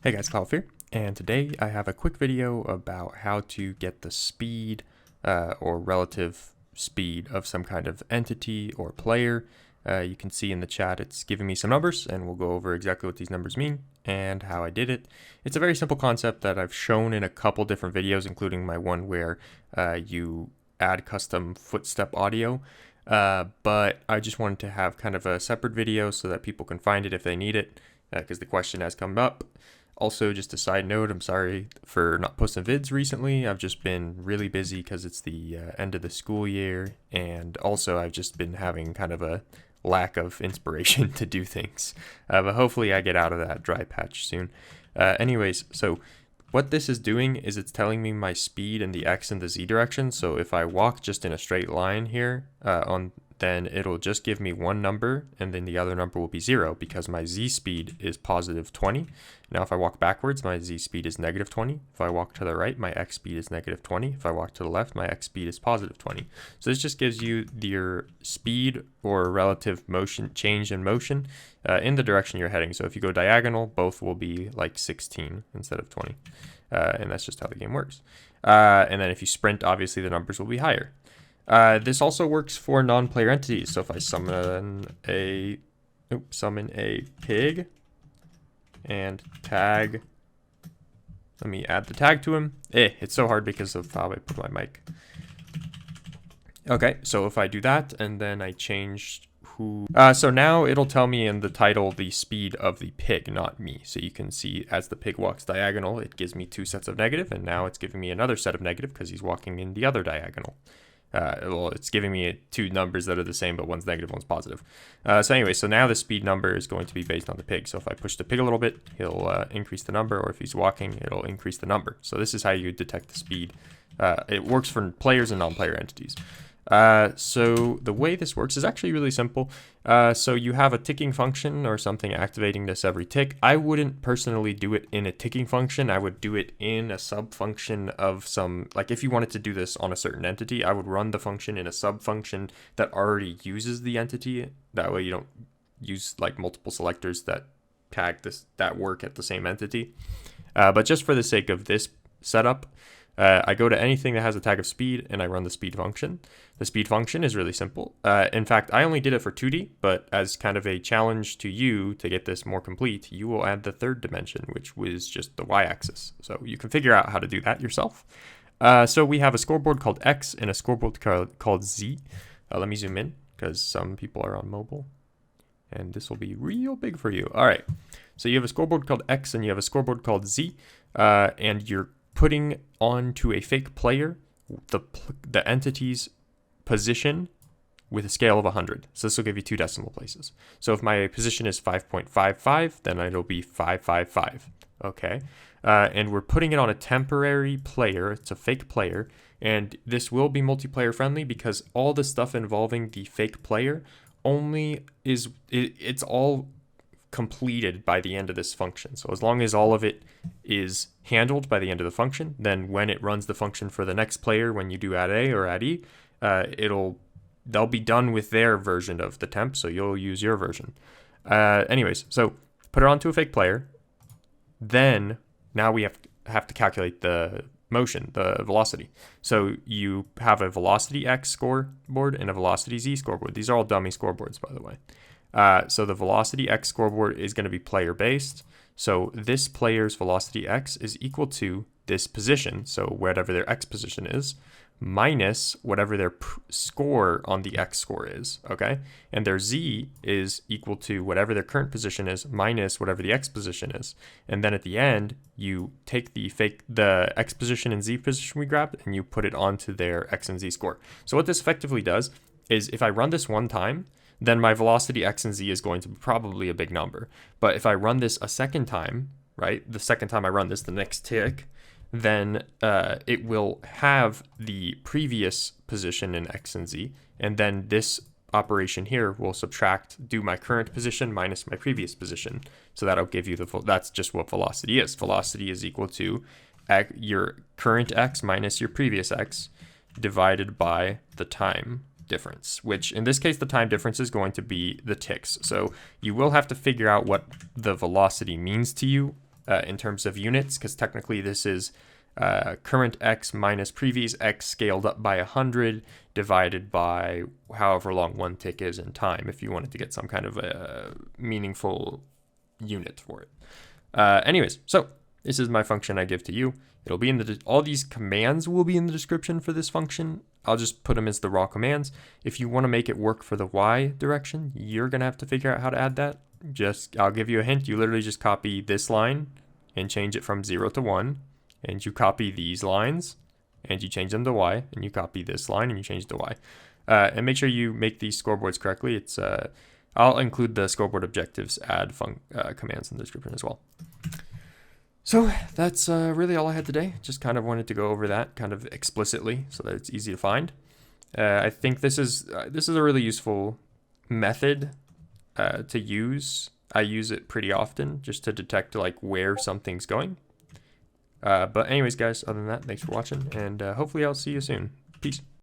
Hey guys, Cloud here, and today I have a quick video about how to get the speed or relative speed of some kind of entity or player. You can see in the chat it's giving me some numbers, and we'll go over exactly what these numbers mean and how I did it. It's a very simple concept that I've shown in a couple different videos, including my one where you add custom footstep audio. But I just wanted to have kind of a separate video so that people can find it if they need it, because the question has come up. Also, just a side note, I'm sorry for not posting vids recently. I've just been really busy because it's the end of the school year, and also I've just been having kind of a lack of inspiration to do things. But hopefully I get out of that dry patch soon. Anyways, so what this is doing is it's telling me my speed in the X and the Z direction. So if I walk just in a straight line here, then it'll just give me one number, and then the other number will be 0 because my Z speed is positive 20. Now if I walk backwards, my Z speed is negative 20. If I walk to the right, my X speed is negative 20. If I walk to the left, my X speed is positive 20. So this just gives you your speed or relative motion change in motion in the direction you're heading. So if you go diagonal, both will be like 16 instead of 20. And that's just how the game works. And then if you sprint, obviously the numbers will be higher. This also works for non-player entities. So if I summon a pig and tag, let me add the tag to him. It's so hard because of how I put my mic. Okay, so if I do that and then I change who, so now it'll tell me in the title the speed of the pig, not me. So you can see as the pig walks diagonal, it gives me 2 sets of negative, and now it's giving me another set of negative because he's walking in the other diagonal. Well, it's giving me 2 numbers that are the same, but one's negative, one's positive. So anyway, so now the speed number is going to be based on the pig. So if I push the pig a little bit, he'll increase the number, or if he's walking, it'll increase the number. So this is how you detect the speed. It works for players and non-player entities. So the way this works is actually really simple. So you have a ticking function or something activating this every tick. I wouldn't personally do it in a ticking function. I would do it in a sub function of some, like if you wanted to do this on a certain entity, I would run the function in a sub function that already uses the entity. That way you don't use like multiple selectors that tag this, that work at the same entity. But just for the sake of this setup, I go to anything that has a tag of speed and I run the speed function. The speed function is really simple. In fact, I only did it for 2D, but as kind of a challenge to you to get this more complete, you will add the third dimension, which was just the y-axis. So you can figure out how to do that yourself. So we have a scoreboard called X and a scoreboard called Z. Let me zoom in because some people are on mobile and this will be real big for you. All right. So you have a scoreboard called X and you have a scoreboard called Z, and you're putting onto a fake player the entity's position with a scale of 100. So this will give you 2 decimal places. So if my position is 5.55, then it'll be 555. Okay. And we're putting it on a temporary player. It's a fake player. And this will be multiplayer friendly because all the stuff involving the fake player only is, it's all completed by the end of this function. So as long as all of it is handled by the end of the function, then when it runs the function for the next player, when you do add A or add E, they'll be done with their version of the temp, so you'll use your version. Anyways, so put it onto a fake player. Then now we have to calculate the motion, the velocity. So you have a velocity X scoreboard and a velocity Z scoreboard. These are all dummy scoreboards, by the way. So the velocity X scoreboard is going to be player based. So this player's velocity X is equal to this position, so whatever their X position is, minus whatever their score on the X score is, okay? And their Z is equal to whatever their current position is minus whatever the X position is. And then at the end, you take the X position and Z position we grabbed and you put it onto their X and Z score. So what this effectively does is if I run this one time, then my velocity X and Z is going to be probably a big number. But if I run this a second time, right, the second time I run this, the next tick, then it will have the previous position in X and Z. And then this operation here will do my current position minus my previous position. So that'll give you that's just what velocity is. Velocity is equal to your current X minus your previous X divided by the time difference, which in this case, the time difference is going to be the ticks. So you will have to figure out what the velocity means to you in terms of units, because technically this is current x minus previous x scaled up by 100 divided by however long one tick is in time, if you wanted to get some kind of a meaningful unit for it. Anyways, so this is my function I give to you. It'll be in the, all these commands will be in the description for this function. I'll just put them as the raw commands. If you want to make it work for the y direction, you're going to have to figure out how to add that. I'll give you a hint. You literally just copy this line and change it from 0 to 1. And you copy these lines and you change them to y. And you copy this line and you change it to y. And make sure you make these scoreboards correctly. It's I'll include the scoreboard objectives add commands in the description as well. So that's really all I had today. Just kind of wanted to go over that kind of explicitly so that it's easy to find. I think this is a really useful method to use. I use it pretty often just to detect like where something's going. But anyways, guys, other than that, thanks for watching, and hopefully I'll see you soon. Peace.